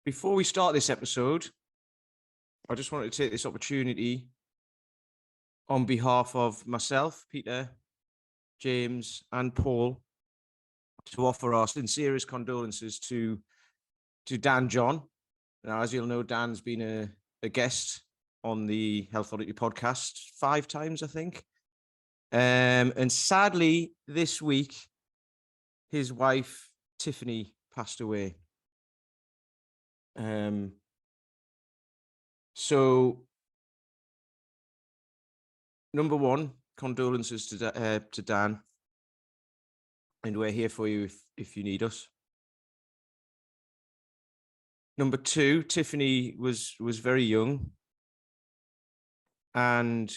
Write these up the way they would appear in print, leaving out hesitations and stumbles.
Before we start this episode, I just wanted to take this opportunity on behalf of myself, Peter, James, and Paul to offer our sincerest condolences to Dan John. Now, as you'll know, Dan's been a guest on the Health Oddity podcast 5 times, I think. And sadly, this week, his wife, Tiffany, passed away. So, number one, condolences to Dan, and we're here for you if you need us. Number two, Tiffany was very young, and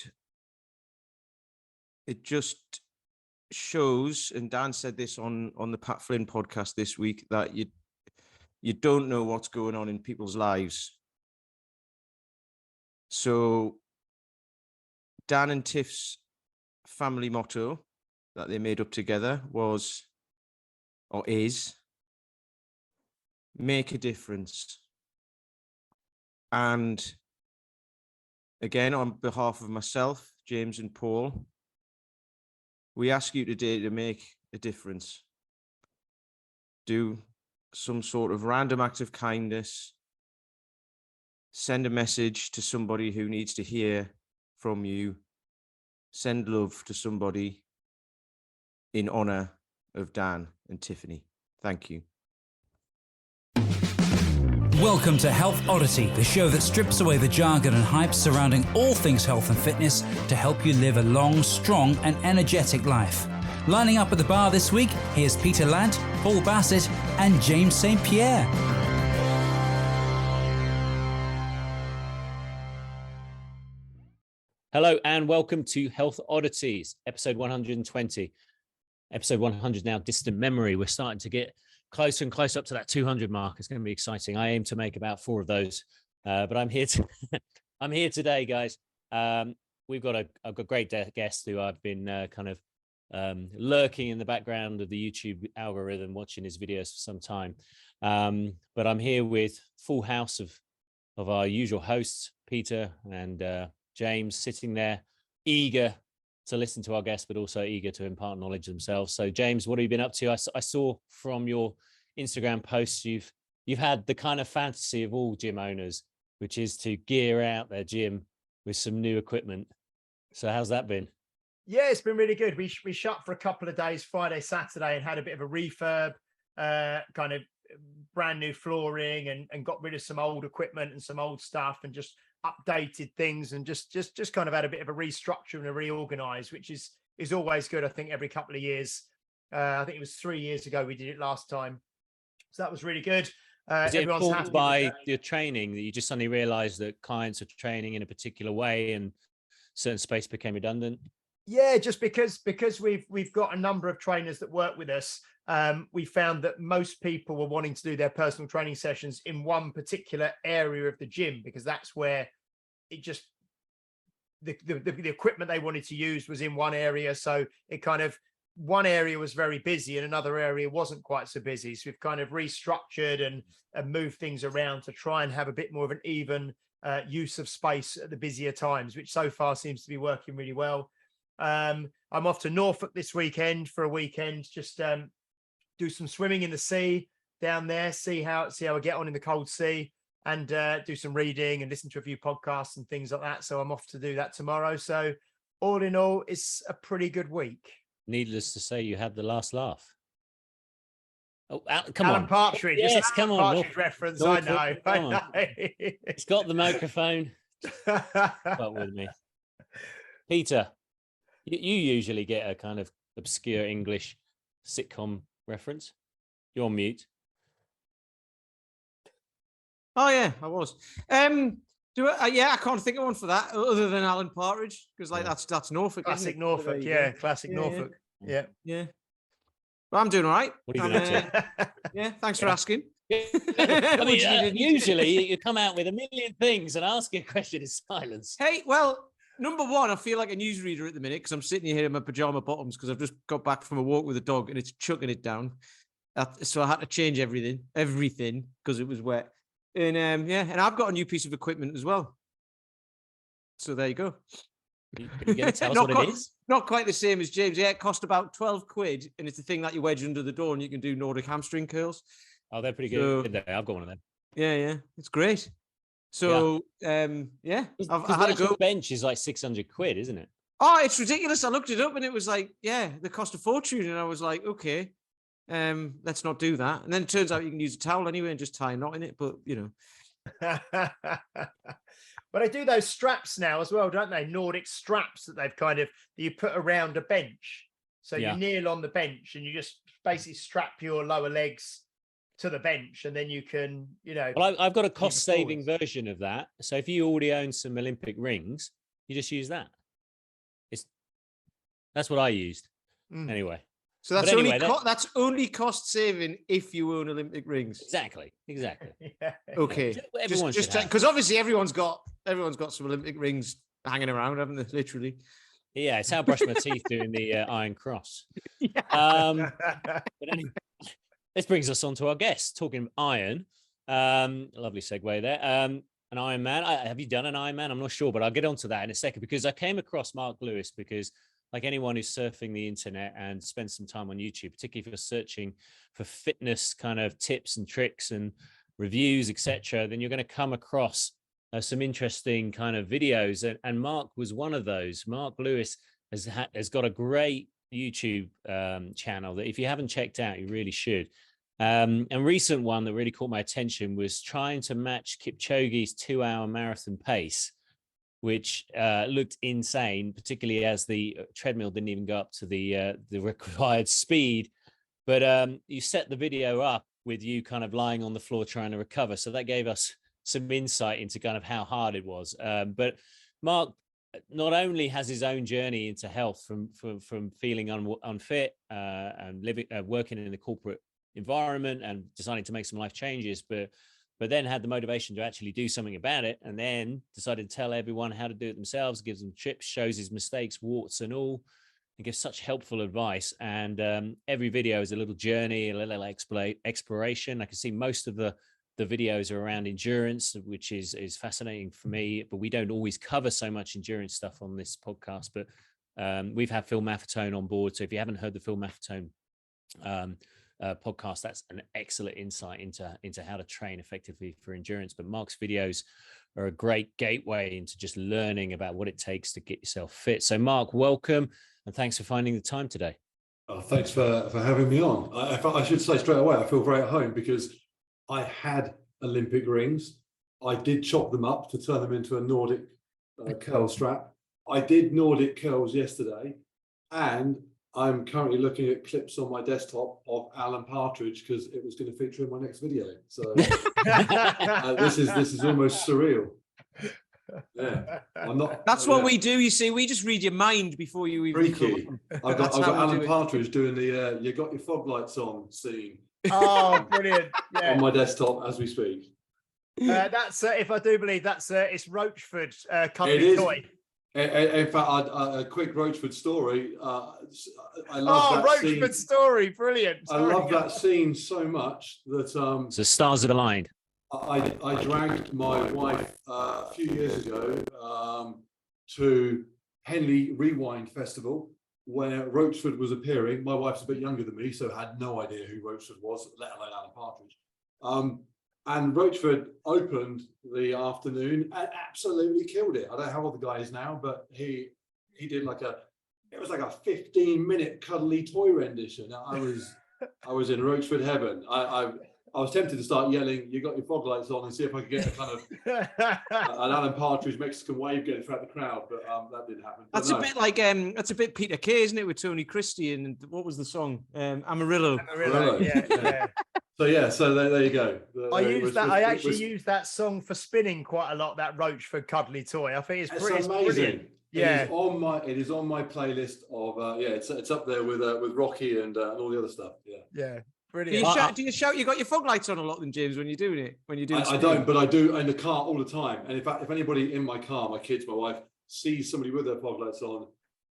it just shows, and Dan said this on the Pat Flynn podcast this week, that you don't know what's going on in people's lives. So Dan and Tiff's family motto that they made up together is make a difference. And again, on behalf of myself, James, and Paul, we ask you today to make a difference. Do some sort of random act of kindness. Send a message to somebody who needs to hear from you. Send love to somebody in honor of Dan and Tiffany. Thank you. Welcome to Health Oddity, the show that strips away the jargon and hype surrounding all things health and fitness to help you live a long, strong and energetic life. Lining up at the bar this week, here's Peter Lant, Paul Bassett and James St. Pierre. Hello and welcome to Health Oddities, episode 120. Episode 100 now, distant memory. We're starting to get closer and closer up to that 200 mark. It's going to be exciting. I aim to make about 4 of those, but I'm here I'm here today, guys. I've got a great guest who I've been lurking in the background of the YouTube algorithm, watching his videos for some time. But I'm here with full house of our usual hosts, Peter and James, sitting there, eager to listen to our guests, but also eager to impart knowledge themselves. So, James, what have you been up to? I saw from your Instagram posts you've had the kind of fantasy of all gym owners, which is to gear out their gym with some new equipment. So, how's that been? Yeah, it's been really good. We shut for a couple of days, Friday, Saturday, and had a bit of a refurb, kind of brand new flooring, and got rid of some old equipment and some old stuff, and just updated things, and just kind of had a bit of a restructure and a reorganize, which is always good. I think every couple of years, I think it was 3 years ago we did it last time, so that was really good. Is it informed by your training that you just suddenly realized that clients are training in a particular way and certain space became redundant? Yeah, just because we've got a number of trainers that work with us. We found that most people were wanting to do their personal training sessions in one particular area of the gym, because that's where it just the equipment they wanted to use was in one area. So it kind of, one area was very busy and another area wasn't quite so busy. So we've kind of restructured and moved things around to try and have a bit more of an even use of space at the busier times, which so far seems to be working really well. I'm off to Norfolk this weekend for a weekend, just do some swimming in the sea down there, see how I get on in the cold sea, and do some reading and listen to a few podcasts and things like that. So I'm off to do that tomorrow. So all in all, it's a pretty good week. Needless to say, you had the last laugh. Oh, come Alan on. Partridge. Yes, it's come on. Partridge reference. Norfolk, I know. It's got the microphone. But with me. Peter, you usually get a kind of obscure English sitcom reference. You're on mute. Oh yeah, I was. I can't think of one for that other than Alan Partridge, because that's Norfolk. Classic Norfolk, yeah. Classic Norfolk. Yeah. Well, I'm doing all right. What are you doing up to? Yeah, thanks for asking. I mean, usually you come out with a million things and asking a question is silence. Hey, well, number one, I feel like a newsreader at the minute because I'm sitting here in my pajama bottoms because I've just got back from a walk with a dog and it's chucking it down. So I had to change everything because it was wet. And and I've got a new piece of equipment as well. So there you go. Can you get tell us what it is? Not quite the same as James. Yeah, it cost about 12 quid, and it's the thing that you wedge under the door, and you can do Nordic hamstring curls. Oh, they're pretty good. I've got one of them. Yeah, it's great. So I had a go. Bench is like 600 quid, isn't it? Oh, it's ridiculous. I looked it up, and it was like, the cost of fortune, and I was like, okay, let's not do that. And then it turns out you can use a towel anyway and just tie a knot in it. But But I do those straps now as well, don't they? Nordic straps that you put around a bench. So you kneel on the bench and you just basically strap your lower legs to the bench, and then you can, Well, I've got a cost-saving version of that. So if you already own some Olympic rings, you just use that. That's what I used. Anyway. So that's that's only cost saving if you own Olympic rings. Exactly. Yeah. Okay. Just because obviously everyone's got some Olympic rings hanging around, haven't they? Literally. Yeah, it's how I brush my teeth doing the Iron Cross. But anyway, this brings us on to our guest talking iron. Lovely segue there. An Iron Man. Have you done an Iron Man? I'm not sure, but I'll get onto that in a second because I came across Mark Lewis because, like anyone who's surfing the internet and spends some time on YouTube, particularly if you're searching for fitness kind of tips and tricks and reviews, etc., then you're going to come across some interesting kind of videos. And Mark was one of those. Mark Lewis has got a great YouTube channel that if you haven't checked out, you really should. And recent one that really caught my attention was trying to match Kipchoge's 2-hour marathon pace, which looked insane, particularly as the treadmill didn't even go up to the required speed. But you set the video up with you kind of lying on the floor trying to recover. So that gave us some insight into kind of how hard it was. But Mark not only has his own journey into health from feeling unfit and working in the corporate environment and deciding to make some life changes, but then had the motivation to actually do something about it, and then decided to tell everyone how to do it themselves, gives them tips, shows his mistakes, warts and all, and gives such helpful advice. And every video is a little journey, a little exploration. I can see most of the videos are around endurance, which is fascinating for me, but we don't always cover so much endurance stuff on this podcast. But we've had Phil Maffetone on board. So if you haven't heard the Phil Maffetone podcast, that's an excellent insight into how to train effectively for endurance. But Mark's videos are a great gateway into just learning about what it takes to get yourself fit. So Mark, welcome, and thanks for finding the time today. Thanks for having me on. I should say straight away, I feel very at home because I had Olympic rings. I did chop them up to turn them into a Nordic curl strap. I did Nordic curls yesterday, and I'm currently looking at clips on my desktop of Alan Partridge because it was going to feature in my next video. So this is almost surreal. Yeah, I'm not. That's what we do. You see, we just read your mind before you even. Freaky. I've got Alan Partridge doing the "You got your fog lights on" scene. Oh, brilliant! Yeah. On my desktop as we speak. That's if I do believe that's it's Roachford cuddly toy. In fact, a quick Roachford story. I love that Roachford story, brilliant. I love that scene so much that So stars have aligned. I dragged my wife a few years ago to Henley Rewind Festival where Roachford was appearing. My wife's a bit younger than me, so had no idea who Roachford was, let alone Alan Partridge. And Roachford opened the afternoon and absolutely killed it. I don't know how old the guy is now, but he did it was like a 15-minute cuddly toy rendition. I was in Roachford heaven. I was tempted to start yelling, "You got your fog lights on," and see if I could get a kind of an Alan Partridge Mexican wave going throughout the crowd, but that didn't happen. That's a bit like that's a bit Peter Kay, isn't it, with Tony Christie and what was the song? Amarillo. Yeah. So there you go. I actually use that song for spinning quite a lot. That Roachford cuddly toy. I think it's amazing. Brilliant. Yeah, it is on my playlist of it's up there with Rocky and all the other stuff. Yeah. Brilliant. Do you shout? You got your fog lights on a lot, then, James, when you're doing it? When you do? I don't, but I do in the car all the time. And in fact, if anybody in my car, my kids, my wife, sees somebody with their fog lights on,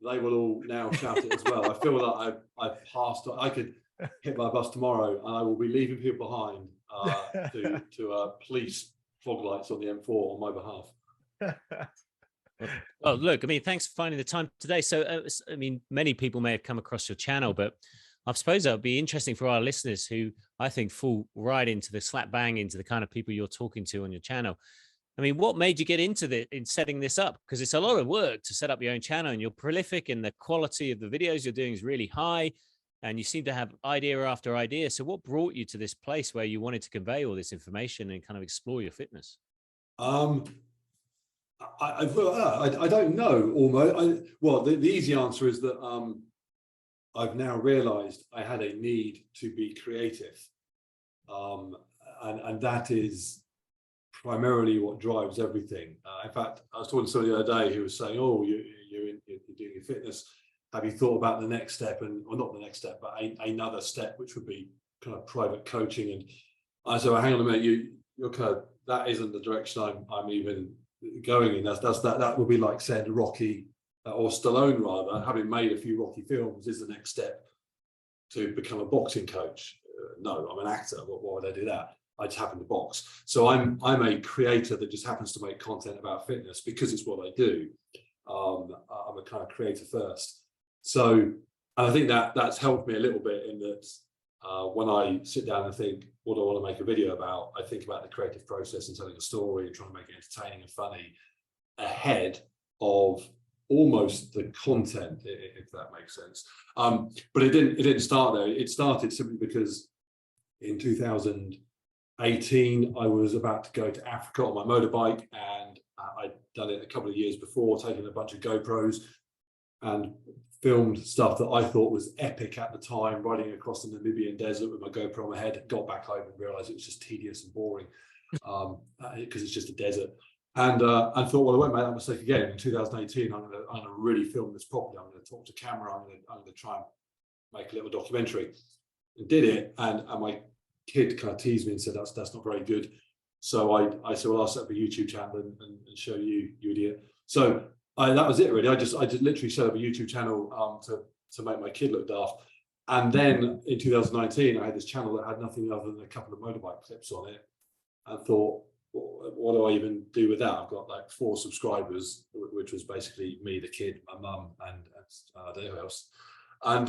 they will all now shout it as well. I feel like I've passed. I could hit by a bus tomorrow, and I will be leaving people behind to police fog lights on the M4 on my behalf. Oh, look, I mean, thanks for finding the time today. So, I mean, many people may have come across your channel, but I suppose that would be interesting for our listeners who I think fall right into the slap bang into the kind of people you're talking to on your channel. I mean, what made you get into in setting this up? Because it's a lot of work to set up your own channel, and you're prolific, and the quality of the videos you're doing is really high, and you seem to have idea after idea. So what brought you to this place where you wanted to convey all this information and kind of explore your fitness? I don't know. Almost. Well, the easy answer is that I've now realised I had a need to be creative, and that is primarily what drives everything. In fact, I was talking to somebody the other day who was saying, "Oh, you're doing your fitness. Have you thought about the next step?" Or not the next step, but another step, which would be kind of private coaching. And I said, well, "Hang on a minute, you're kind of, that isn't the direction I'm even going in. That would be like saying Rocky or Stallone, rather, having made a few Rocky films, is the next step to become a boxing coach. No, I'm an actor. Why would I do that? I just happen to box. So I'm a creator that just happens to make content about fitness because it's what I do. I'm a kind of creator first. So, and I think that's helped me a little bit in that when I sit down and think, what do I want to make a video about? I think about the creative process and telling a story and trying to make it entertaining and funny ahead of almost the content, if that makes sense. But it didn't start there. It started simply because in 2018, I was about to go to Africa on my motorbike, and I'd done it a couple of years before, taking a bunch of GoPros and filmed stuff that I thought was epic at the time, riding across the Namibian desert with my GoPro on my head. Got back home and realized it was just tedious and boring because it's just a desert. And I thought, well, I won't make that mistake again. In 2018, I'm gonna really film this properly. I'm gonna talk to camera. I'm gonna try and make a little documentary. And did it, and my kid kind of teased me and said, that's not very good. So I said, well, I'll set up a YouTube channel and show you idiot. So that was it, really. I just literally set up a YouTube channel to make my kid look daft. And then in 2019, I had this channel that had nothing other than a couple of motorbike clips on it. I thought, what do I even do with that? I've got like 4 subscribers, which was basically me, the kid, my mum, and I don't know who else. And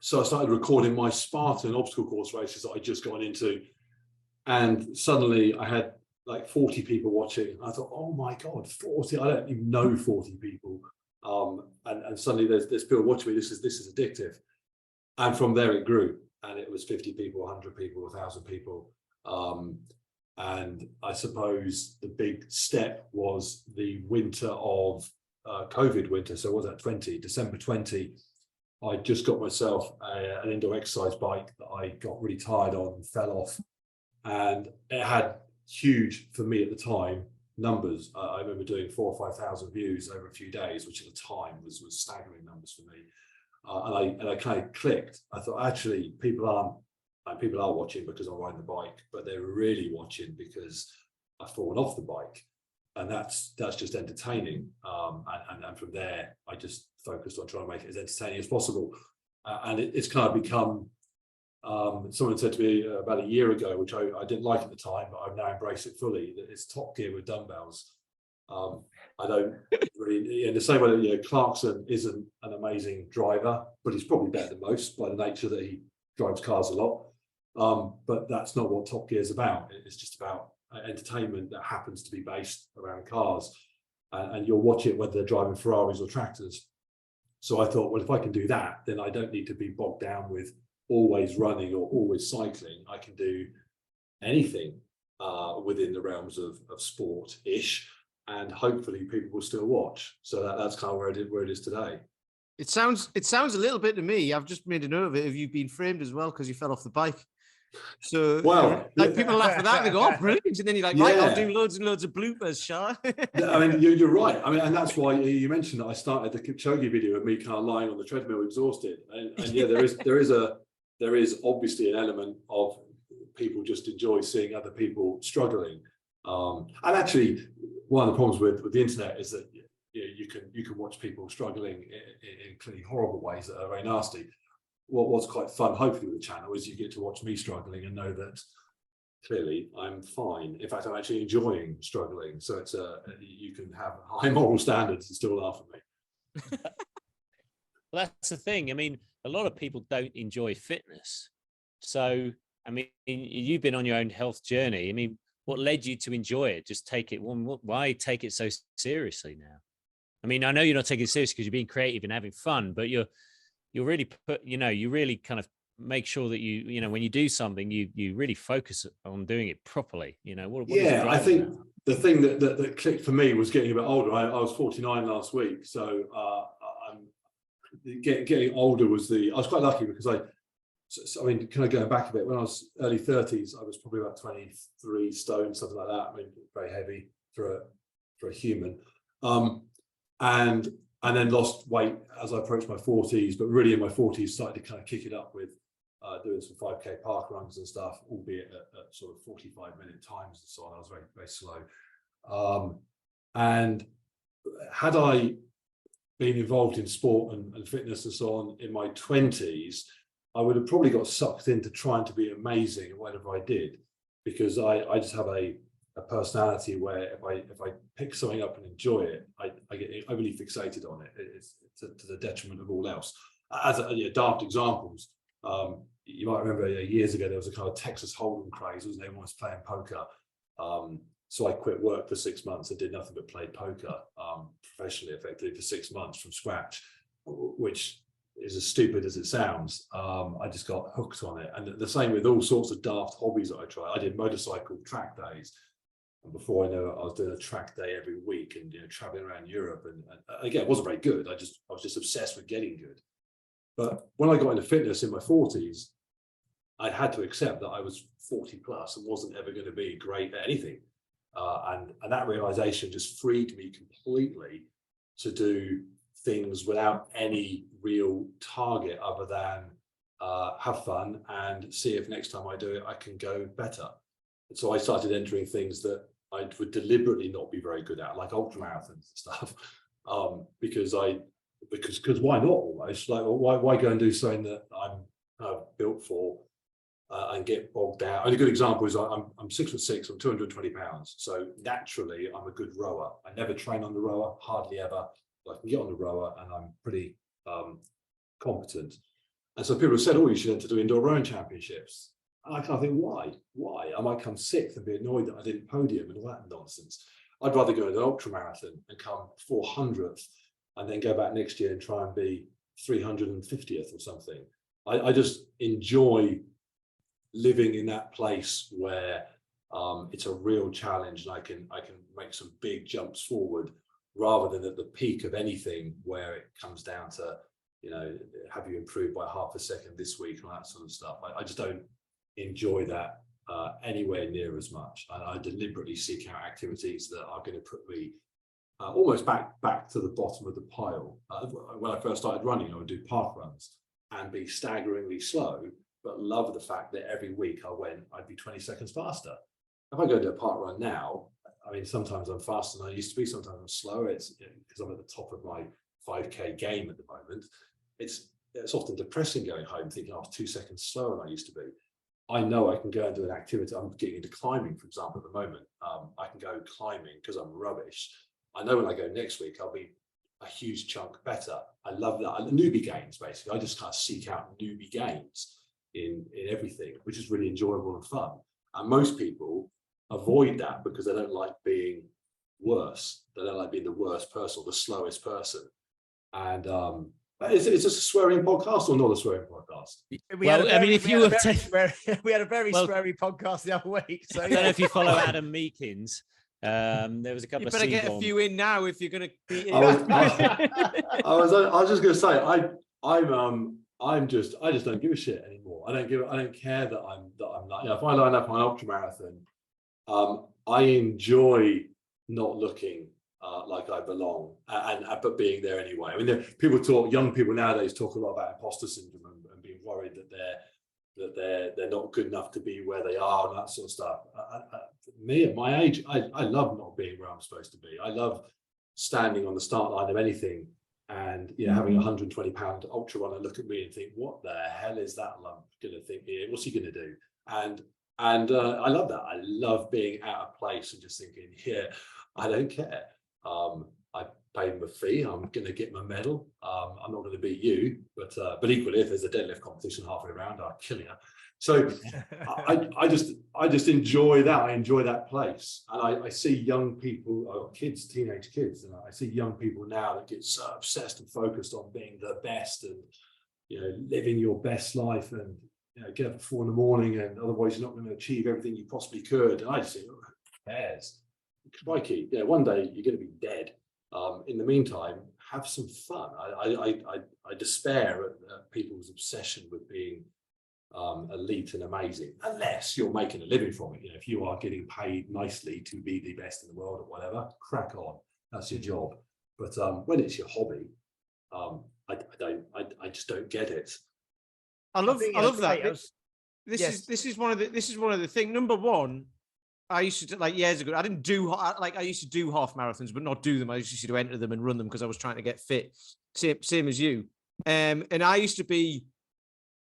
so I started recording my Spartan obstacle course races that I'd just gone into. And suddenly I had like 40 people watching. I thought, oh my God, 40, I don't even know 40 people. And suddenly there's people watching me. This is addictive. And from there it grew, and it was 50 people, 100 people, 1,000 people. And I suppose the big step was the winter of COVID winter. So what was that, December 20, I just got myself an indoor exercise bike that I got really tired on and fell off. And it had huge, for me at the time, numbers. I remember doing 4,000 or 5,000 views over a few days, which at the time was staggering numbers for me. And I kind of clicked. I thought, actually, people are watching because I'm riding the bike, but they're really watching because I've fallen off the bike, and that's just entertaining. And from there, I just focused on trying to make it as entertaining as possible. And it's kind of become. Someone said to me about a year ago, which I didn't like at the time, but I've now embraced it fully, that it's Top Gear with dumbbells. I don't really, in the same way that Clarkson isn't an amazing driver, but he's probably better than most by the nature that he drives cars a lot. But that's not what Top Gear is about. It's just about entertainment that happens to be based around cars, and you'll watch it whether they're driving Ferraris or tractors. So I thought, well, if I can do that, then I don't need to be bogged down with always running or always cycling. I can do anything within the realms of sport-ish, and hopefully people will still watch. So that's kind of where it is today. It sounds a little bit to me. I've just made a note of it. Have you been framed as well because you fell off the bike? So well, like people laugh at that. They go, "Oh, brilliant!" And then you're like, "Right, I'll do loads and loads of bloopers, Shah." I mean, you're right. I mean, and that's why you mentioned that I started the Kipchoge video of me kind of lying on the treadmill exhausted. And yeah, there is obviously an element of people just enjoy seeing other people struggling. And actually, one of the problems with the internet is that you can watch people struggling in clearly horrible ways that are very nasty. what's quite fun, hopefully, with the channel is you get to watch me struggling and know that clearly I'm fine. In fact, I'm actually enjoying struggling. So it's you can have high moral standards and still laugh at me. Well, that's the thing. I mean, a lot of people don't enjoy fitness. So, I mean, you've been on your own health journey. I mean, what led you to enjoy it? Just take it. Why take it so seriously now? I mean, I know you're not taking it seriously because you're being creative and having fun, but you're really you really kind of make sure that when you do something, you really focus on doing it properly. Yeah, I think the thing that clicked for me was getting a bit older. I was 49 last week, so getting older was I was quite lucky because I mean, kind of going back a bit, when I was early 30s, I was probably about 23 stone, something like that. I mean, very heavy for a human. And then lost weight as I approached my 40s, but really in my 40s started to kind of kick it up with doing some 5K park runs and stuff, albeit at sort of 45-minute times and so on. I was very, very slow. And had I been involved in sport and fitness and so on in my 20s, I would have probably got sucked into trying to be amazing at whatever I did, because I just have a personality where if I pick something up and enjoy it, I get overly fixated on it. It's to the detriment of all else. As daft examples, you might remember years ago there was a kind of Texas Hold'em craze, wasn't there? Everyone was playing poker. So I quit work for 6 months and did nothing but play poker professionally, effectively, for 6 months from scratch, which is as stupid as it sounds. I just got hooked on it. And the same with all sorts of daft hobbies that I tried. I did motorcycle track days. And before I know it, I was doing a track day every week and traveling around Europe. And again, it wasn't very good. I was just obsessed with getting good. But when I got into fitness in my 40s, I had to accept that I was 40 plus and wasn't ever going to be great at anything. And that realization just freed me completely to do things without any real target other than have fun and see if next time I do it, I can go better. And so I started entering things that I would deliberately not be very good at, like ultra marathons and stuff, because why not? Almost like, why go and do something that I'm built for and get bogged down? And a good example is I'm 6'6", I'm 220 pounds, so naturally I'm a good rower. I never train on the rower, hardly ever. I can get on the rower and I'm pretty competent. And so people have said, oh, you should enter to indoor rowing championships. And I kind of think, why? I might come sixth and be annoyed that I didn't podium and all that nonsense. I'd rather go to an ultra marathon and come 400th and then go back next year and try and be 350th or something. I just enjoy living in that place where it's a real challenge and I can make some big jumps forward, rather than at the peak of anything where it comes down to, have you improved by half a second this week and all that sort of stuff. I just don't enjoy that anywhere near as much. And I deliberately seek out activities that are going to put me almost back to the bottom of the pile. When I first started running, I would do park runs and be staggeringly slow, but love the fact that every week I'd be 20 seconds faster. If I go to a park run now, I mean, sometimes I'm faster than I used to be, sometimes I'm slower. It's because I'm at the top of my 5K game at the moment. It's often depressing going home thinking I was 2 seconds slower than I used to be. I know I can go and do an activity. I'm getting into climbing, for example, at the moment. I can go climbing because I'm rubbish. I know when I go next week, I'll be a huge chunk better. I love that. Newbie games, basically. I just kind of seek out newbie games in everything, which is really enjoyable and fun. And most people avoid that because they don't like being worse. They don't like being the worst person or the slowest person. And is this a swearing podcast or not a swearing podcast? We had a very sweary podcast the other week. So I don't know if you follow Adam Meekins. There was a couple You of better get a few in now if you're going to be. I was just going to say I just don't give a shit anymore. I don't care that I'm like, if I line up on an ultra marathon, I enjoy not looking like I belong but being there anyway. I mean, young people nowadays talk a lot about imposter syndrome and being worried that they're not good enough to be where they are and that sort of stuff. Me at my age, I love not being where I'm supposed to be. I love standing on the start line of anything and having £120 ultra runner look at me and think, what the hell is that lump going to think here? What's he going to do? And I love that. I love being out of place and just thinking, I don't care. I paid my fee. I'm going to get my medal. I'm not going to beat you, but equally, if there's a deadlift competition halfway around, I'll kill you. So I just enjoy that. I enjoy that place, and I see young people, kids, teenage kids, and I see young people now that get so obsessed and focused on being the best and living your best life, and get up at 4 a.m, and otherwise you're not going to achieve everything you possibly could. And I just think, who cares? Crikey, one day you're going to be dead. In the meantime, have some fun. I despair at people's obsession with being elite and amazing, unless you're making a living from it. If you are getting paid nicely to be the best in the world or whatever, crack on. That's your job. But when it's your hobby, I just don't get it. I love that. This is one of the things. Number one, I used to years ago. I didn't do I used to do half marathons, but not do them. I used to enter them and run them because I was trying to get fit. Same as you. And I used to be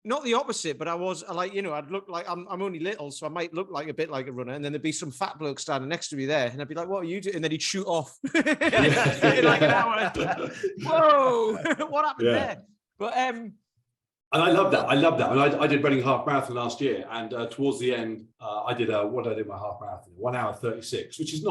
not the opposite, but I'd look like I'm only little, so I might look like a bit like a runner. And then there'd be some fat bloke standing next to me there, and I'd be like, "What are you doing?" And then he'd shoot off in like an hour. Whoa, what happened there? But and I love that. And I did Reading half marathon last year, and towards the end, I did my half marathon, 1 hour 36, which is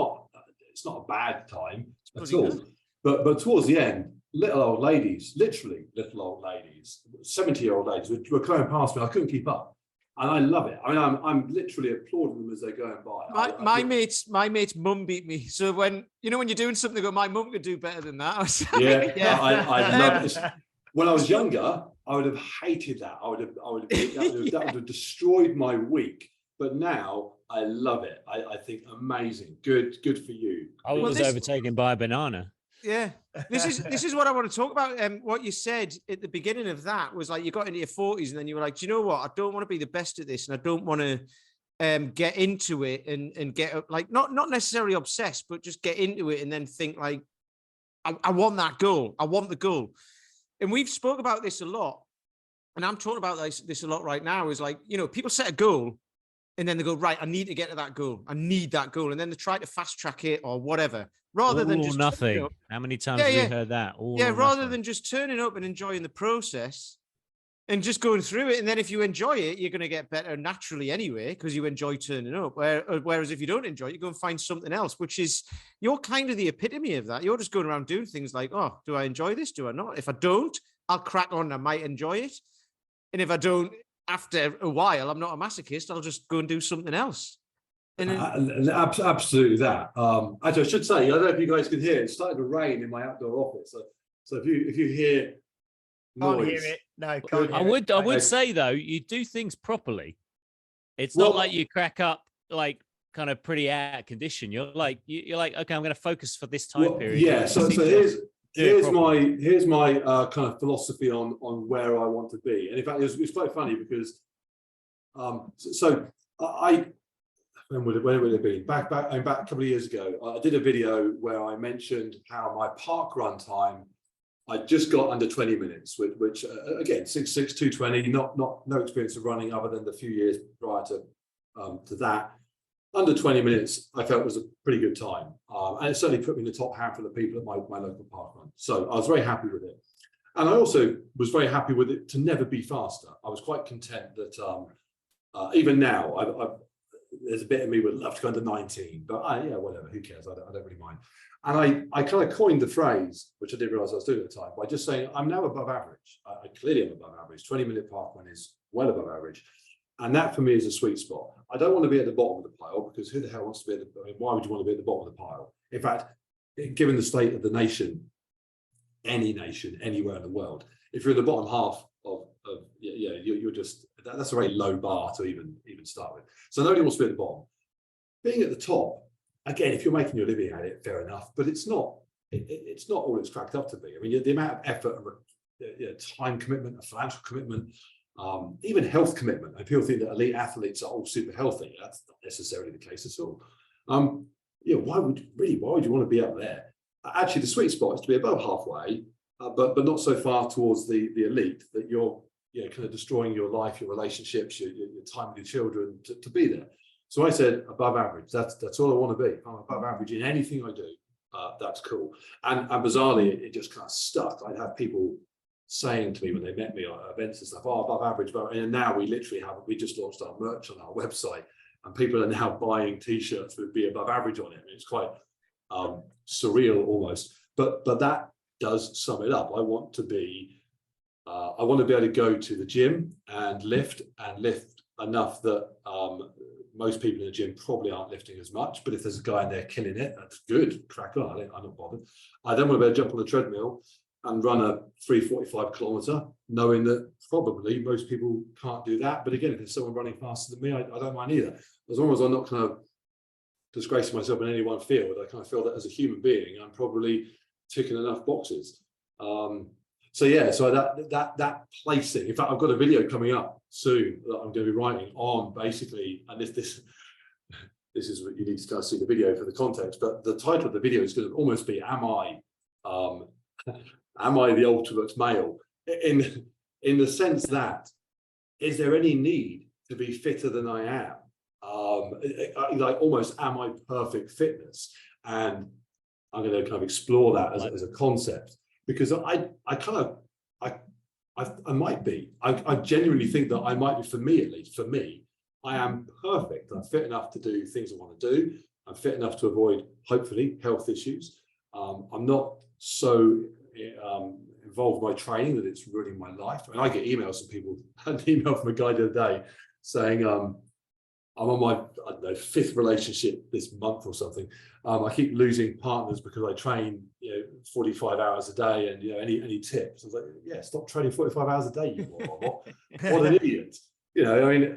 it's not a bad time at all. But towards the end, little old ladies, literally little old ladies, 70-year-old ladies were going past me. I couldn't keep up, and I love it. I mean, I'm literally applauding them as they're going by. My mate's mum beat me. So when you're doing something, my mum could do better than that. I love it. When I was younger, I would have hated that. That would have destroyed my week. But now I love it. I think amazing. Good for you. I was overtaken by a banana. Yeah, this is what I want to talk about. What you said at the beginning of that was like you got into your 40s and then you were like, do you know what? I don't want to be the best at this, and I don't want to get into it and get like not necessarily obsessed, but just get into it and then think like, I want that goal. I want the goal. And we've spoke about this a lot, and I'm talking about this a lot right now. Is like people set a goal, and then they go, right, I need to get to that goal. I need that goal, and then they try to fast track it or whatever. Rather than just nothing. How many times have you heard that? Rather than just turning up and enjoying the process and just going through it. And then if you enjoy it, you're going to get better naturally anyway, because you enjoy turning up. Whereas if you don't enjoy it, you go and find something else, which is, you're kind of the epitome of that. You're just going around doing things like, oh, do I enjoy this? Do I not? If I don't, I'll crack on. I might enjoy it. And if I don't, after a while, I'm not a masochist. I'll just go and do something else. Absolutely that. Actually, I should say, I don't know if you guys can hear, it's starting to rain in my outdoor office. So if you hear noise, can't hear it. No, can't hear it. I would say though, you do things properly. It's not like you crack up like kind of pretty out of condition. You're like, okay, I'm going to focus for this time period. Yeah. So here's my kind of philosophy on where I want to be. And in fact, it's quite funny because when would it have been? Back a couple of years ago, I did a video where I mentioned how my park run time, I just got under 20 minutes, which again, 6'6", 220, no experience of running other than the few years prior to that. Under 20 minutes, I felt was a pretty good time. And it certainly put me in the top handful of people at my local park run. So I was very happy with it. And I also was very happy with it to never be faster. I was quite content that even now, there's a bit of me would love to go under 19, but whatever, who cares? I don't really mind. And I kind of coined the phrase, which I didn't realize I was doing at the time, by just saying I'm now above average. I clearly am above average. 20-minute park run is well above average. And that for me is a sweet spot. I don't want to be at the bottom of the pile, because who the hell wants to be why would you want to be at the bottom of the pile? In fact, given the state of the nation, any nation, anywhere in the world, if you're in the bottom half you're just, that's a very low bar to even start with. So nobody wants to be at the bottom. Being at the top, again, if you're making your living at it, fair enough, but it's not all it's cracked up to be. I mean, the amount of effort, time commitment, a financial commitment, even health commitment. And people think that elite athletes are all super healthy. That's not necessarily the case at all. Why would you want to be up there? Actually, the sweet spot is to be above halfway, but not so far towards the elite that you're kind of destroying your life, your relationships, your time with your children to be there. So I said above average. That's all I want to be. I'm above average in anything I do. That's cool. And bizarrely, it just kind of stuck. I'd have people saying to me when they met me at events and stuff, "Oh, above average." And now we just launched our merch on our website, and people are now buying T-shirts with "Be Above Average" on it. It's quite surreal almost, but that does sum it up. I want to be able to go to the gym and lift enough that most people in the gym probably aren't lifting as much, but if there's a guy in there killing it, that's good, crack on. I'm not bothered. I then want to be able to jump on the treadmill and run a 3:45 kilometer, knowing that probably most people can't do that. But again, if there's someone running faster than me, I don't mind either. As long as I'm not kind of disgracing myself in any one field, I kind of feel that as a human being, I'm probably ticking enough boxes. So that placing. In fact, I've got a video coming up soon that I'm going to be writing on basically, and this is what you need to kind of see the video for the context. But the title of the video is going to almost be "Am I the ultimate male?" In the sense that, is there any need to be fitter than I am? Like almost, am I perfect fitness? And I'm going to kind of explore that as a concept, because I might be. I genuinely think that I might be, for me at least. For me, I am perfect. I'm fit enough to do things I want to do. I'm fit enough to avoid, hopefully, health issues. I'm not so involved in my training that it's ruining my life. And I get emails from people. I had an email from a guy the other day saying, I'm on my, I don't know, 5th relationship this month or something. I keep losing partners because I train, 45 hours a day, and any tips? I was like, yeah, stop training 45 hours a day, you what an idiot. I mean,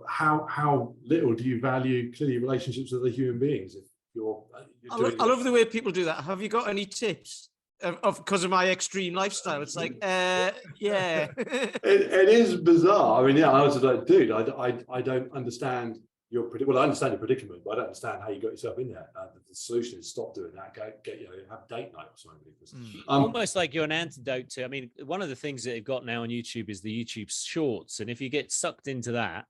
how little do you value clearly relationships with other human beings if you're I love the way people do that. Have you got any tips? Because of my extreme lifestyle, it's like, yeah. it is bizarre. I mean, yeah, I was just like, dude, I don't understand I understand your predicament, but I don't understand how you got yourself in there. The solution is stop doing that. Go get have a date night or something. Almost like you're an antidote to. I mean, one of the things that they've got now on YouTube is the YouTube Shorts, and if you get sucked into that,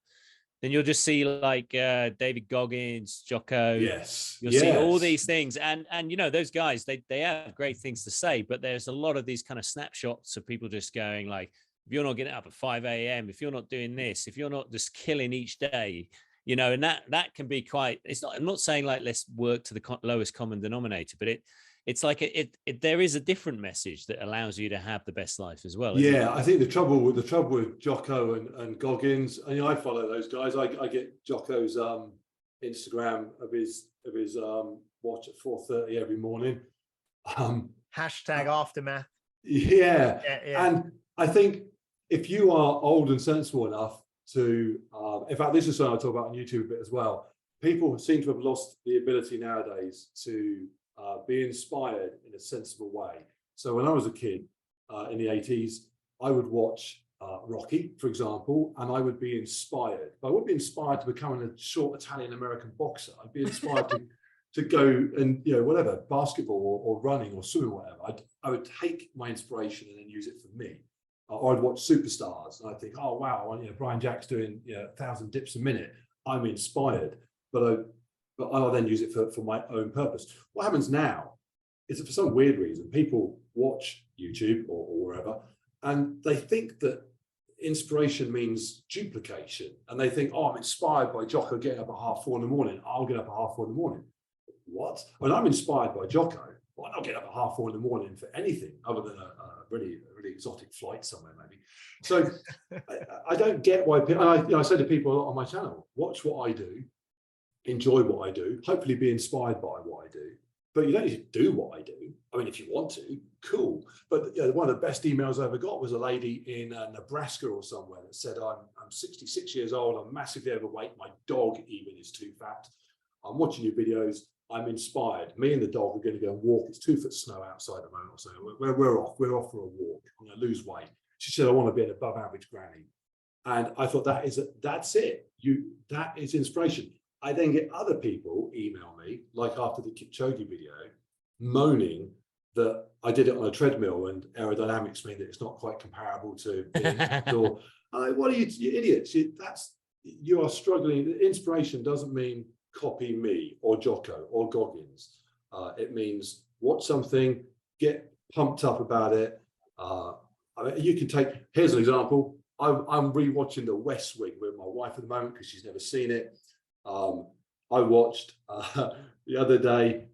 then you'll just see like David Goggins, Jocko. Yes. You'll see all these things. And those guys, they have great things to say, but there's a lot of these kind of snapshots of people just going like, if you're not getting up at 5 a.m., if you're not doing this, if you're not just killing each day, and that can be quite, I'm not saying like, let's work to the lowest common denominator, but it's like there is a different message that allows you to have the best life as well. Yeah, I think the trouble with Jocko and Goggins, and I follow those guys. I get Jocko's Instagram of his watch at 4:30 every morning. Hashtag aftermath. Yeah, and I think if you are old and sensible enough to, in fact, this is something I talk about on YouTube a bit as well. People seem to have lost the ability nowadays to be inspired in a sensible way. So when I was a kid in the 80s, I would watch Rocky, for example, and I would be inspired. But I wouldn't be inspired to become a short Italian-American boxer. I'd be inspired to go and, whatever, basketball or running or swimming or whatever. I would take my inspiration and then use it for me. Or I'd watch Superstars and I'd think, oh, wow, Brian Jack's doing 1,000 dips a minute. I'm inspired. But I'll then use it for my own purpose. What happens now is that for some weird reason, people watch YouTube or wherever, and they think that inspiration means duplication. And they think, oh, I'm inspired by Jocko getting up at 4:30 in the morning. I'll get up at 4:30 in the morning. What? When I'm inspired by Jocko, well, I'll get up at 4:30 in the morning for anything other than a really exotic flight somewhere, maybe. So I don't get why people, I say to people a lot on my channel, watch what I do, enjoy what I do, hopefully be inspired by what I do, but you don't need to do what I do. I mean, if you want to, cool. But one of the best emails I ever got was a lady in Nebraska or somewhere that said, I'm 66 years old, I'm massively overweight, my dog even is too fat. I'm watching your videos, I'm inspired. Me and the dog are going to go and walk. It's 2 foot snow outside the moment, so we're off for a walk. I'm going to lose weight. She said, I want to be an above average granny. And I thought that's it. That is inspiration. I then get other people email me, like after the Kipchoge video, moaning that I did it on a treadmill, and aerodynamics mean that it's not quite comparable to being outdoor. What are you idiots? You are struggling. Inspiration doesn't mean copy me or Jocko or Goggins. It means watch something, get pumped up about it. You can take, here's an example. I'm rewatching The West Wing with my wife at the moment because she's never seen it. I watched the other day,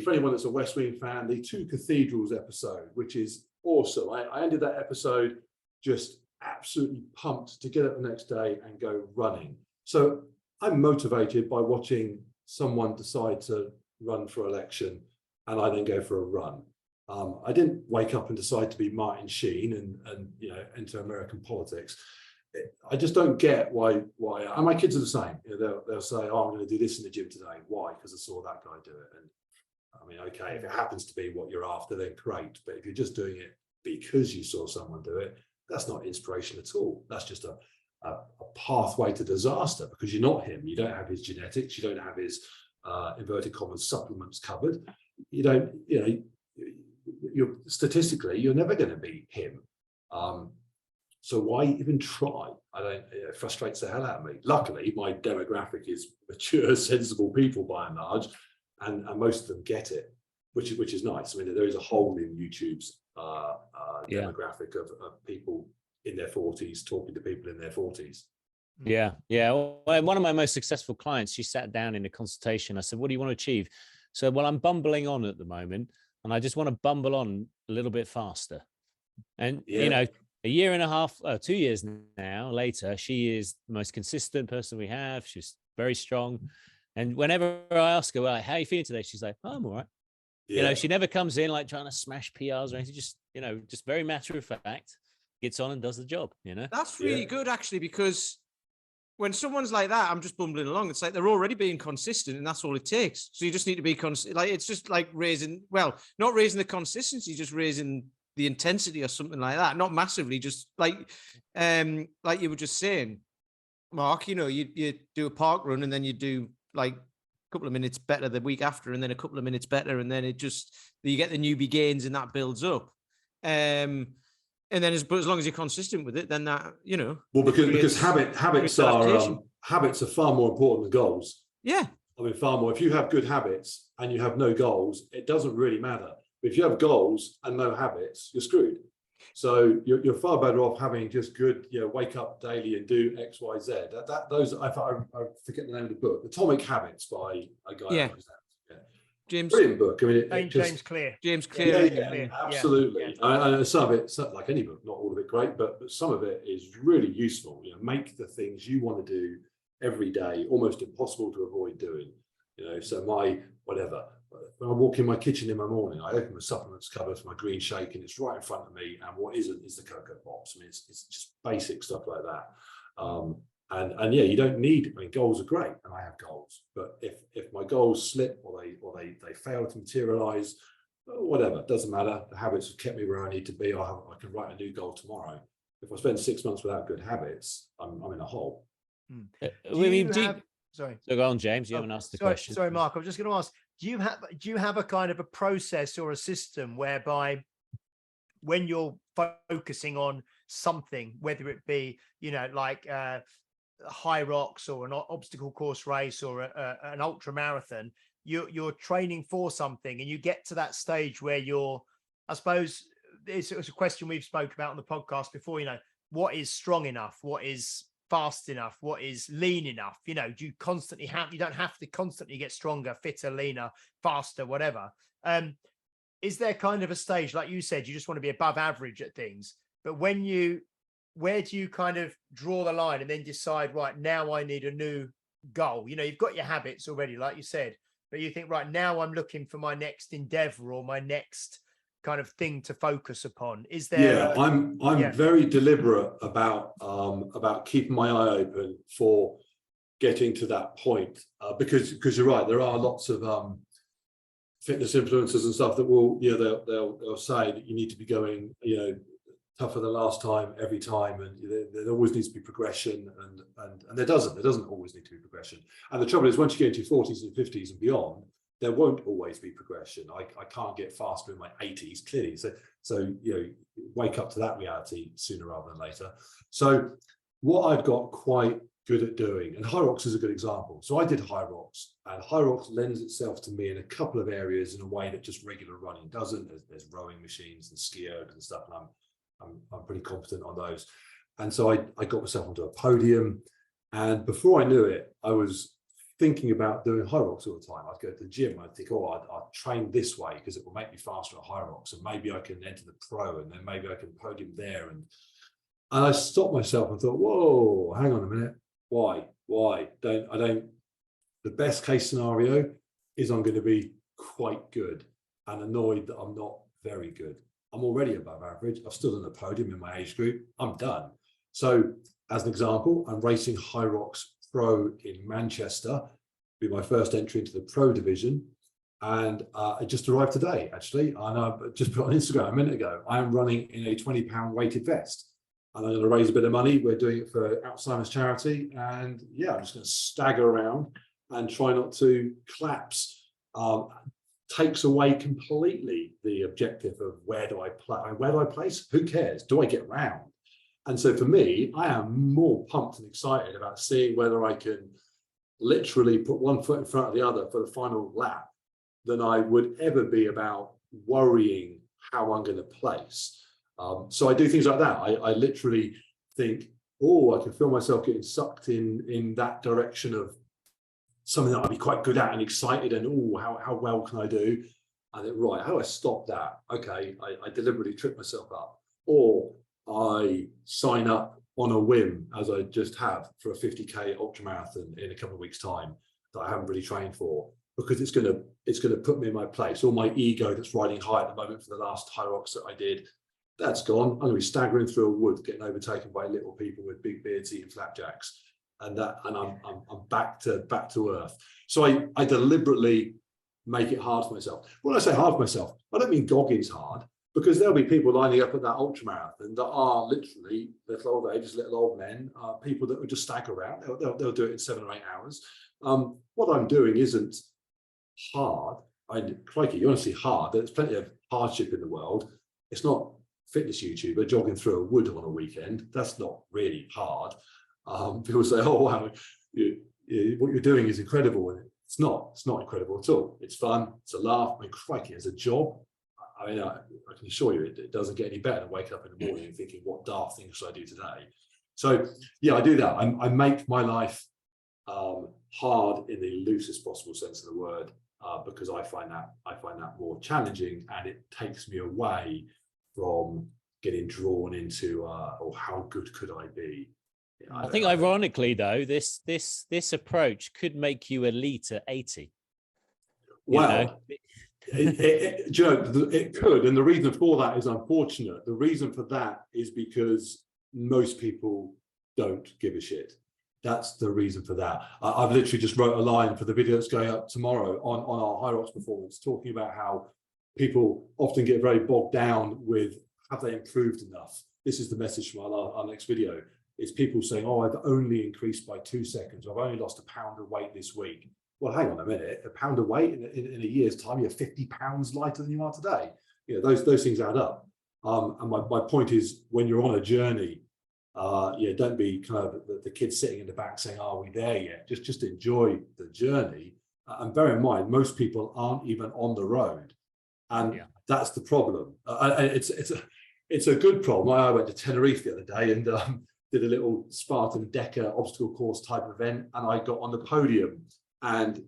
for anyone that's a West Wing fan, the Two Cathedrals episode, which is awesome. I ended that episode just absolutely pumped to get up the next day and go running. So I'm motivated by watching someone decide to run for election, and I then go for a run. I didn't wake up and decide to be Martin Sheen and enter American politics. I just don't get why. And my kids are the same. They'll say, "Oh, I'm going to do this in the gym today." Why? Because I saw that guy do it. And I mean, okay, if it happens to be what you're after, then great. But if you're just doing it because you saw someone do it, that's not inspiration at all. That's just a pathway to disaster, because you're not him. You don't have his genetics. You don't have his inverted commas supplements covered. You're statistically, you're never going to be him. So why even try? It frustrates the hell out of me. Luckily, my demographic is mature, sensible people by and large, and most of them get it, which is nice. I mean, there is a hole in YouTube's demographic of people in their 40s talking to people in their 40s. Yeah. Well, one of my most successful clients, she sat down in a consultation. I said, "What do you want to achieve?" So, well, I'm bumbling on at the moment, and I just want to bumble on a little bit faster. And, a year and a half, 2 years now later, she is the most consistent person we have. She's very strong. And whenever I ask her, "Well, how are you feeling today?" She's like, "Oh, I'm all right." Yeah. She never comes in like trying to smash PRs or anything. Just very matter of fact, gets on and does the job, That's really good, actually, because when someone's like that, I'm just bumbling along. It's like they're already being consistent, and that's all it takes. So you just need to be like, it's just like not raising the consistency, just raising the intensity or something like that. Not massively, just like you were just saying, Mark, you do a park run, and then you do like a couple of minutes better the week after, and then a couple of minutes better, and then you get the newbie gains, and that builds up. And then as long as you're consistent with it, then that, well, because habits are far more important than goals. Yeah. I mean, far more. If you have good habits and you have no goals, it doesn't really matter. But if you have goals and no habits, you're screwed. So you're far better off having just good, wake up daily and do X, Y, Z. Those I forget the name of the book, Atomic Habits by a guy. Yeah. James, brilliant book. I mean, James Clear. James Clear. Yeah, absolutely. Yeah. And some of it, like any book, not all of it great, but some of it is really useful. Make the things you want to do every day almost impossible to avoid doing. So when I walk in my kitchen in my morning, I open the supplements cupboard for my green shake, and it's right in front of me. And what isn't is the Cocoa Pops. I mean, it's just basic stuff like that. And you don't need. I mean, goals are great, and I have goals. But if my goals slip or they fail to materialize, whatever, it doesn't matter. The habits have kept me where I need to be. I can write a new goal tomorrow. If I spend 6 months without good habits, I'm in a hole. Sorry. So go on, James. You haven't asked the question. Sorry, Mark. I was just going to ask. Do you have a kind of a process or a system whereby, when you're focusing on something, whether it be like high rocks or an obstacle course race or an ultra marathon, you're training for something, and you get to that stage where I suppose it's a question we've spoke about on the podcast before, what is strong enough, what is fast enough, what is lean enough? Do you constantly you don't have to constantly get stronger, fitter, leaner, faster, whatever. Is there kind of a stage, like you said, you just want to be above average at things, but where do you kind of draw the line and then decide, right, now I need a new goal? You've got your habits already, like you said, but you think, right, now I'm looking for my next endeavor or my next kind of thing to focus upon. Is there? I'm very deliberate about keeping my eye open for getting to that point, because you're right, there are lots of fitness influencers and stuff that will they'll say that you need to be going tougher than last time every time, and there always needs to be progression, and there doesn't always need to be progression. And the trouble is, once you get into your 40s and 50s and beyond, there won't always be progression. I can't get faster in my 80s, clearly. So wake up to that reality sooner rather than later. So what I've got quite good at doing, and High Rocks is a good example. So I did High Rocks, and High Rocks lends itself to me in a couple of areas in a way that just regular running doesn't. There's rowing machines and ski erg and stuff, and I'm pretty competent on those. And so I got myself onto a podium, and before I knew it, I was thinking about doing High Rocks all the time. I'd go to the gym, I'd think, I'll train this way because it will make me faster at High Rocks, and maybe I can enter the pro, and then maybe I can podium there. And I stopped myself and thought, whoa, hang on a minute. Why? The best case scenario is I'm going to be quite good, and annoyed that I'm not very good. I'm already above average. I've stood on the podium in my age group. I'm done. So as an example, I'm racing High Rocks Pro in Manchester, be my first entry into the pro division. And I just arrived today, actually. And I just put on Instagram a minute ago, I am running in a £20 weighted vest. And I'm going to raise a bit of money. We're doing it for Alzheimer's charity. And yeah, I'm just going to stagger around and try not to collapse. Takes away completely the objective of where do I play? Where do I place? Who cares? Do I get round? And so for me, I am more pumped and excited about seeing whether I can literally put one foot in front of the other for the final lap than I would ever be about worrying how I'm going to place. So I do things like that. I literally think, I can feel myself getting sucked in that direction of something that I'd be quite good at and excited, and how well can I do? And then, right, how do I stop that? Okay, I deliberately trip myself up, or I sign up on a whim, as I just have, for a 50k ultramarathon in a couple of weeks' time that I haven't really trained for, because it's gonna put me in my place. All my ego that's riding high at the moment for the last High Rocks that I did, that's gone. I'm gonna be staggering through a wood, getting overtaken by little people with big beards eating flapjacks. And I'm back to earth. So I deliberately make it hard for myself. When I say hard for myself, I don't mean Goggins hard, because there'll be people lining up at that ultramarathon that are literally little old ages, little old men, people that would just stagger around. They'll do it in 7 or 8 hours. What I'm doing isn't hard. Crikey, you want to see hard? There's plenty of hardship in the world. It's not fitness YouTuber jogging through a wood on a weekend. That's not really hard. People say, "Oh wow, what you're doing is incredible," and it's not incredible at all. It's fun, it's a laugh. I mean, crikey, as a job, I can assure you it doesn't get any better than waking up in the morning and thinking, what daft thing should I do today? So yeah, I do that. I make my life hard in the loosest possible sense of the word, because I find that more challenging, and it takes me away from getting drawn into how good could I be. I think ironically though, this approach could make you elite at 80. Well, it could, and the reason for that is unfortunate. The reason for that is because most people don't give a shit. That's the reason for that. I've literally just wrote a line for the video that's going up tomorrow on our High Rocks performance, talking about how people often get very bogged down with, have they improved enough? This is the message from our next video. It's people saying, I've only increased by 2 seconds. I've only lost a pound of weight this week. Well, hang on a minute, a pound of weight in a year's time, you're 50 pounds lighter than you are today. Those things add up. And my point is, when you're on a journey, don't be kind of the kid sitting in the back saying, are we there yet? Just enjoy the journey. And bear in mind, most people aren't even on the road. And that's the problem. It's a good problem. I went to Tenerife the other day and did a little Spartan Decker obstacle course type event, and I got on the podium, and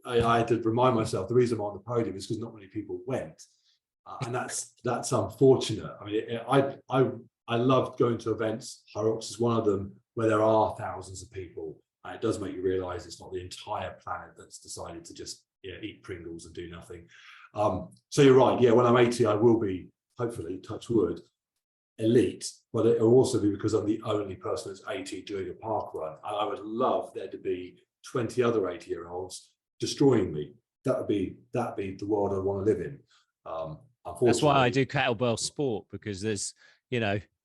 I had to remind myself the reason I'm on the podium is because not many people went, and that's unfortunate. I mean, I loved going to events. High Rocks is one of them, where there are thousands of people, and it does make you realize it's not the entire planet that's decided to just eat Pringles and do nothing. So you're right. Yeah, when I'm 80, I will be, hopefully, touch wood, elite, but it will also be because I'm the only person that's 80 doing a park run, and I would love there to be 20 other 80-year-olds destroying me. That'd be the world I want to live in. Unfortunately, that's why I do kettlebell sport, because there's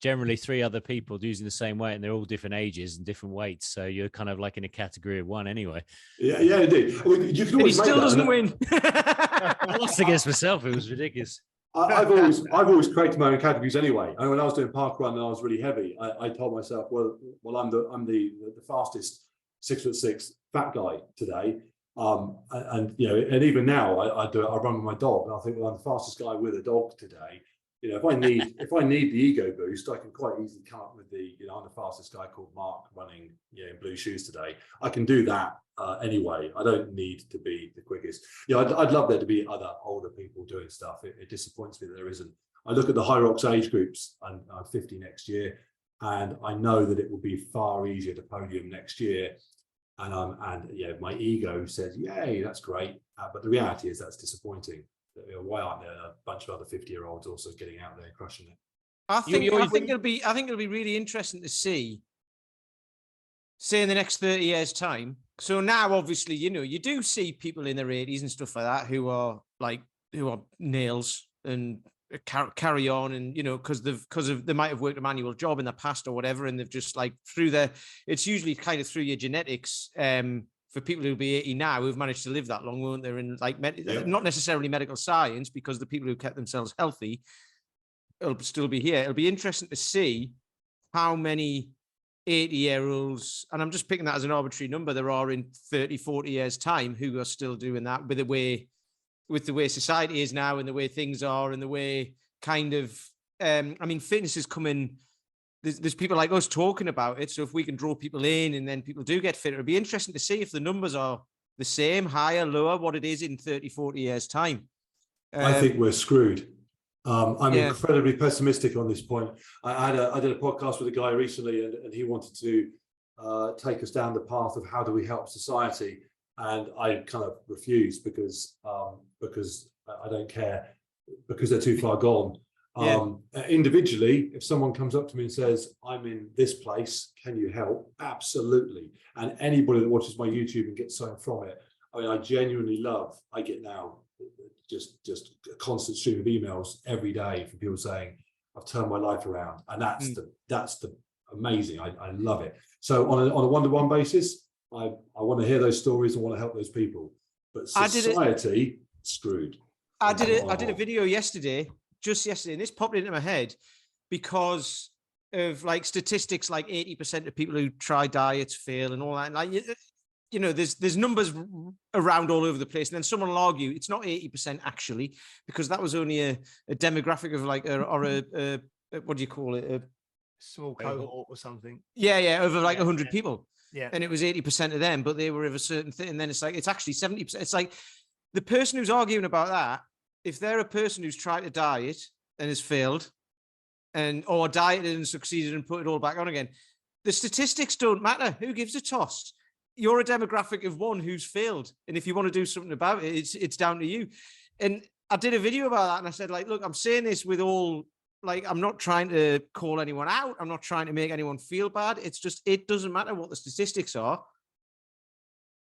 generally 3 other people using the same weight, and they're all different ages and different weights. So you're kind of like in a category of one anyway. Yeah, indeed. I mean, you can And he always make still that, doesn't and win. I lost against myself. It was ridiculous. I've always created my own categories anyway. And when I was doing park run and I was really heavy, I told myself, well, I'm the fastest 6'6" fat guy today. And you know, and even now I run with my dog, and I think, well, I'm the fastest guy with a dog today. You know, if I need the ego boost, I can quite easily come up with I'm the fastest guy called Mark running, in blue shoes today. I can do that anyway. I don't need to be the quickest. I'd love there to be other older people doing stuff. It disappoints me that there isn't. I look at the High Rocks age groups, and I'm 50 next year, and I know that it will be far easier to podium next year. And my ego says, yay, that's great. But the reality is that's disappointing. Why aren't there a bunch of other 50-year-olds also getting out there and crushing it? I think it'll be really interesting to see, say, in the next 30 years' time. So now, obviously, you do see people in their 80s and stuff like that who are nails and carry on, and because they might have worked a manual job in the past or whatever, and they've just it's usually kind of through your genetics. For people who'll be 80 now who've managed to live that long, won't there? And not necessarily medical science, because the people who kept themselves healthy will still be here. It'll be interesting to see how many 80-year-olds, and I'm just picking that as an arbitrary number, there are in 30, 40 years' time who are still doing that with the way society is now and the way things are and the way kind of, fitness is coming. There's people like us talking about it. So if we can draw people in and then people do get fit, it'll be interesting to see if the numbers are the same, higher, lower, what it is in 30, 40 years' time. I think we're screwed. I'm incredibly pessimistic on this point. I did a podcast with a guy recently, and he wanted to take us down the path of how do we help society. And I kind of refused because I don't care, because they're too far gone. Individually, if someone comes up to me and says, I'm in this place, can you help? Absolutely. And anybody that watches my YouTube and gets something from it, I genuinely I get now just a constant stream of emails every day from people saying, I've turned my life around. And that's the amazing. I love it. So on a one-to-one basis, I want to hear those stories and want to help those people. But society, screwed. I did a video just yesterday, and this popped into my head because of statistics, 80% of people who try diets fail and all that. And there's numbers around all over the place. And then someone will argue it's not 80% actually, because that was only a demographic of what do you call it? A small cohort or something. Yeah, over 100 people. Yeah. And it was 80% of them, but they were of a certain thing. And then it's actually 70%. It's like the person who's arguing about that, if they're a person who's tried to diet and has failed, or dieted and succeeded and put it all back on again, the statistics don't matter. Who gives a toss? You're a demographic of one who's failed. And if you want to do something about it, it's down to you. And I did a video about that, and I said, look, I'm saying this with all, I'm not trying to call anyone out. I'm not trying to make anyone feel bad. It's just, it doesn't matter what the statistics are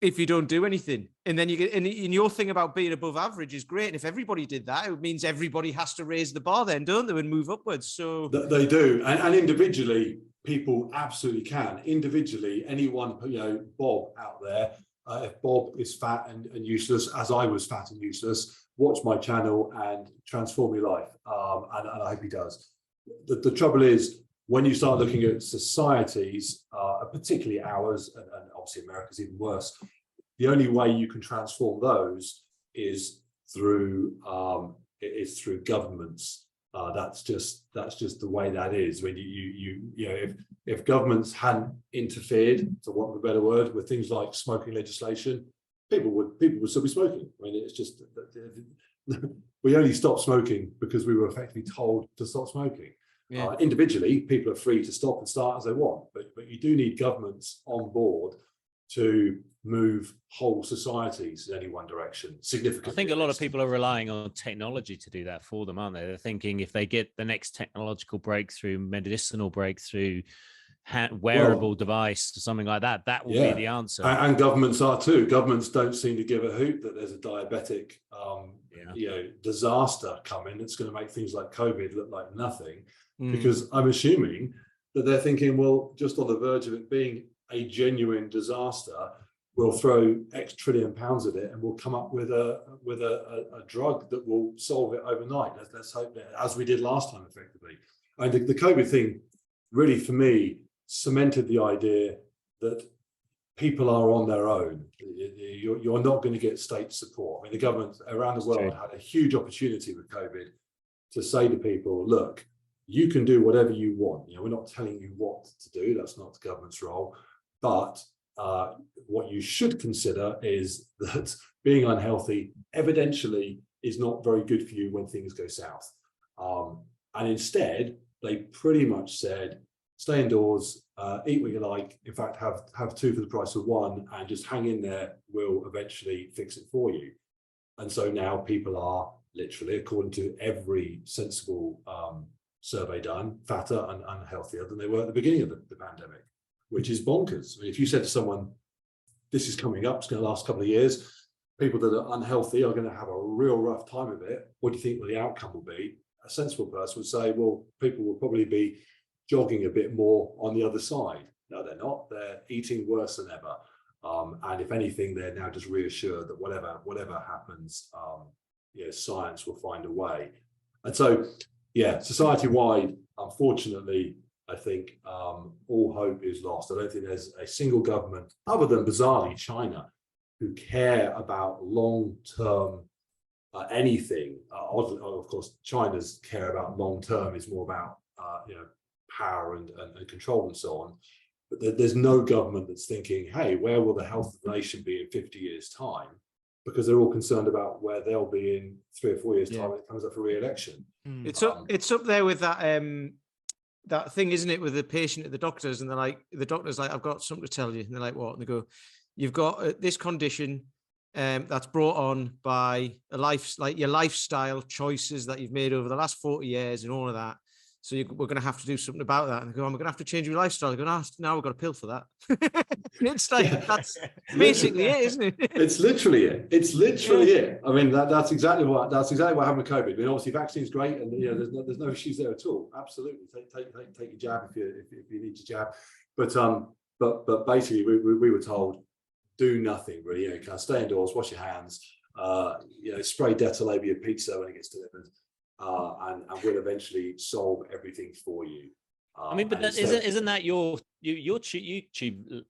if you don't do anything. And then you get, and your thing about being above average is great. And if everybody did that, it means everybody has to raise the bar then, don't they, and move upwards. So they do. And individually, people absolutely can. Individually, anyone, Bob out there, if Bob is fat and useless, as I was fat and useless, watch my channel and transform your life. And I hope he does. The trouble is, when you start looking at societies, particularly ours, and obviously America's even worse, the only way you can transform those is through governments. That's just the way that is. When if governments hadn't interfered, for want of a better word, with things like smoking legislation, people would still be smoking. I mean, it's just we only stopped smoking because we were effectively told to stop smoking. Yeah. Individually, people are free to stop and start as they want, but you do need governments on board to move whole societies in any one direction significantly. I think a lot of people are relying on technology to do that for them, aren't they? They're thinking if they get the next technological breakthrough, medicinal breakthrough, wearable device or something like that. That will be the answer. And governments are too. Governments don't seem to give a hoot that there's a diabetic, disaster coming. It's going to make things like COVID look like nothing, because I'm assuming that they're thinking, well, just on the verge of it being a genuine disaster, we'll throw X trillion pounds at it and we'll come up with a drug that will solve it overnight. Let's hope that, as we did last time, effectively. And the COVID thing really, for me, cemented the idea that people are on their own. You're not going to get state support. I mean, the government around the world had a huge opportunity with COVID to say to people, look, you can do whatever you want. We're not telling you what to do. That's not the government's role. But what you should consider is that being unhealthy evidentially is not very good for you when things go south. And instead, they pretty much said, stay indoors, eat what you like. In fact, have two for the price of one, and just hang in there. We'll eventually fix it for you. And so now people are literally, according to every sensible survey done, fatter and healthier than they were at the beginning of the pandemic, which is bonkers. I mean, if you said to someone, this is coming up, it's going to last a couple of years, people that are unhealthy are going to have a real rough time of it, what do you think the outcome will be? A sensible person would say, well, people will probably be jogging a bit more on the other side. No, they're not. They're eating worse than ever. And if anything, they're now just reassured that whatever happens, science will find a way. And so, society-wide, unfortunately, I think all hope is lost. I don't think there's a single government, other than bizarrely China, who care about long-term anything. Of course, China's care about long-term is more about power and control and so on. But there's no government that's thinking, hey, where will the health of the nation be in 50 years' time? Because they're all concerned about where they'll be in 3 or 4 years' time when it comes up for re-election. It's up there with that thing, isn't it, with the patient at the doctor's, and they're like, the doctor's like, I've got something to tell you. And they're like, what? And they go, you've got this condition that's brought on by your lifestyle choices that you've made over the last 40 years and all of that. So we're going to have to do something about that. And they go, we're going to have to change your lifestyle. I go, now we've got a pill for that. It's like, that's basically it, isn't it? It's literally it. It's literally it. I mean, that's exactly what happened with COVID. I mean, obviously, vaccine's great, and there's no issues there at all. Absolutely, take your jab if you need your jab. But basically, we were told, do nothing really. Kind of stay indoors, wash your hands, spray Dettol over your pizza when it gets delivered. And we'll eventually solve everything for you. I mean, but isn't that your YouTube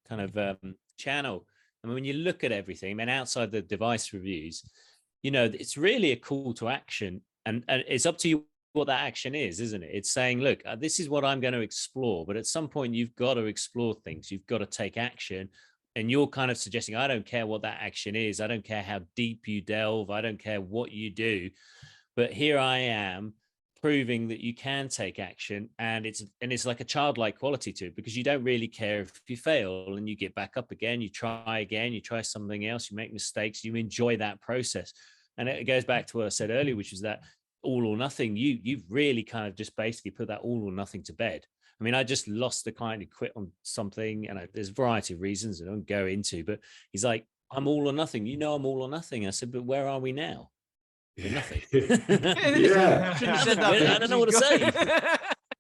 kind of channel? I mean, when you look at everything, I mean, outside the device reviews, it's really a call to action, and it's up to you what that action is, isn't it? It's saying, look, this is what I'm going to explore, but at some point you've got to explore things. You've got to take action. And you're kind of suggesting, I don't care what that action is. I don't care how deep you delve. I don't care what you do. But here I am proving that you can take action, and it's like a childlike quality to it, because you don't really care if you fail, and you get back up again, you try again, you try something else, you make mistakes, you enjoy that process. And it goes back to what I said earlier, which is that all or nothing. You've really kind of just basically put that all or nothing to bed. I mean, I just lost the client who quit on something, and there's a variety of reasons I don't go into, but he's like, I'm all or nothing. I'm all or nothing. I said, but where are we now? Nothing. Yeah. I don't know what to say.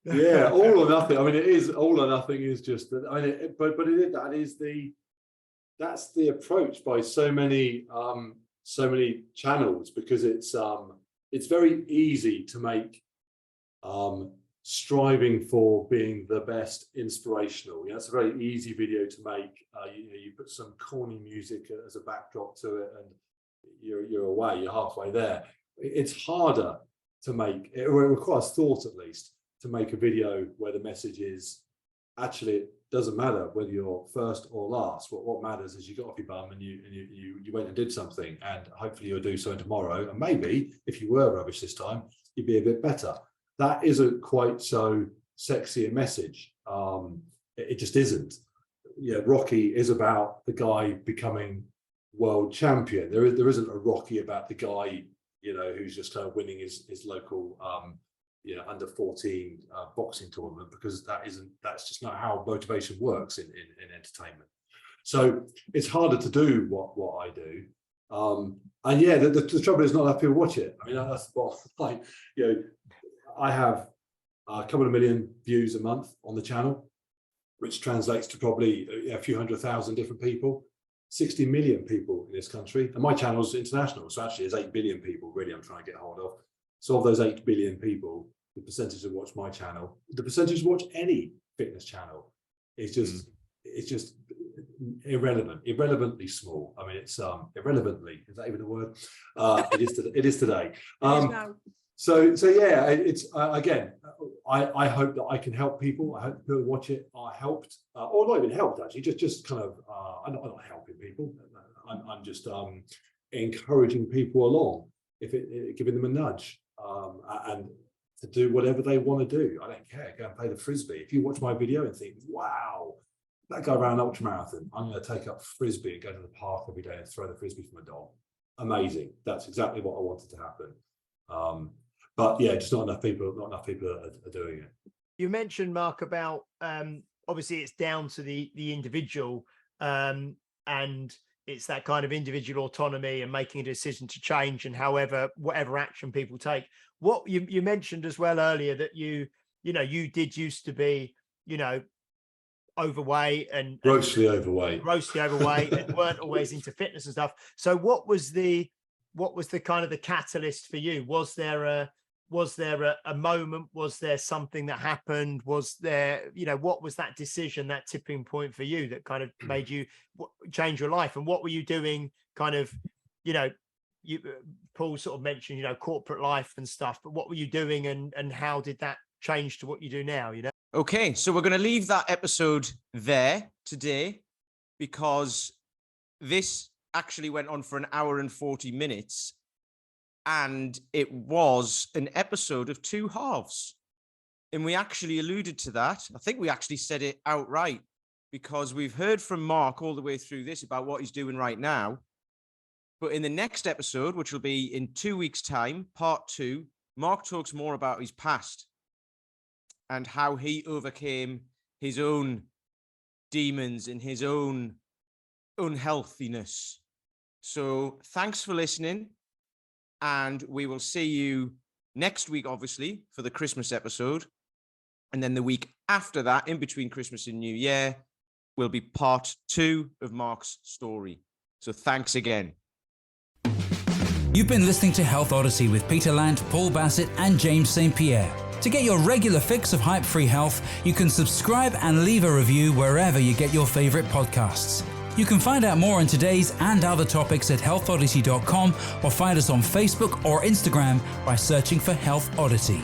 Yeah, all or nothing. I mean, it is all or nothing is just that. I mean, that's the approach by so many channels, because it's very easy to make striving for being the best inspirational. It's a very easy video to make. You put some corny music as a backdrop to it, and you're away, you're halfway there. It's harder to make, it requires thought at least, to make a video where the message is, actually, it doesn't matter whether you're first or last. What matters is you got off your bum and you went and did something, and hopefully you'll do so tomorrow. And maybe if you were rubbish this time, you'd be a bit better. That isn't quite so sexy a message. It just isn't. Rocky is about the guy becoming world champion. There isn't a Rocky about the guy who's just kind of winning his local under 14 boxing tournament, because that's just not how motivation works in entertainment. So it's harder to do what I do. And yeah, the trouble is not enough people watch it. I mean, that's what, like, I have a couple of million views a month on the channel, which translates to probably a few 100,000 different people, 60 million people in this country. And my channel's international, so actually there's 8 billion people really I'm trying to get hold of. So of those 8 billion people, the percentage that watch my channel, the percentage that watch any fitness channel is just, it's just irrelevantly small. I mean, it's irrelevantly, is that even a word? It is today. So yeah, it's again, I hope that I can help people. I hope people watch it are helped, or not even helped actually, just kind of, I'm not helping people. I'm just encouraging people along, giving them a nudge, and to do whatever they want to do. I don't care. Go and play the frisbee. If you watch my video and think, wow, that guy ran an ultramarathon, I'm going to take up frisbee and go to the park every day and throw the frisbee for my dog. Amazing. That's exactly what I wanted to happen. But yeah, just not enough people are doing it. You mentioned, Mark, about obviously it's down to the individual, and it's that kind of individual autonomy and making a decision to change, and whatever action people take. What you mentioned as well earlier, that you did used to be, overweight and grossly overweight and weren't always into fitness and stuff. So what was the kind of the catalyst for you? Was there a moment? Was there something that happened? Was there, what was that decision, that tipping point for you that kind of made you change your life? And what were you doing kind of, Paul sort of mentioned, corporate life and stuff, but what were you doing and how did that change to what you do now, Okay, so we're going to leave that episode there today, because this actually went on for an hour and 40 minutes, and it was an episode of 2 halves. And we actually alluded to that. I think we actually said it outright, because we've heard from Mark all the way through this about what he's doing right now. But in the next episode, which will be in 2 weeks' time, part 2, Mark talks more about his past and how he overcame his own demons and his own unhealthiness. So thanks for listening, and we will see you next week, obviously, for the Christmas episode. And then the week after that, in between Christmas and New Year, will be part 2 of Mark's story. So thanks again. You've been listening to Health Odyssey with Peter Lant, Paul Bassett, and James St. Pierre. To get your regular fix of hype-free health, you can subscribe and leave a review wherever you get your favorite podcasts. You can find out more on today's and other topics at healthodyssey.com, or find us on Facebook or Instagram by searching for Health Odyssey.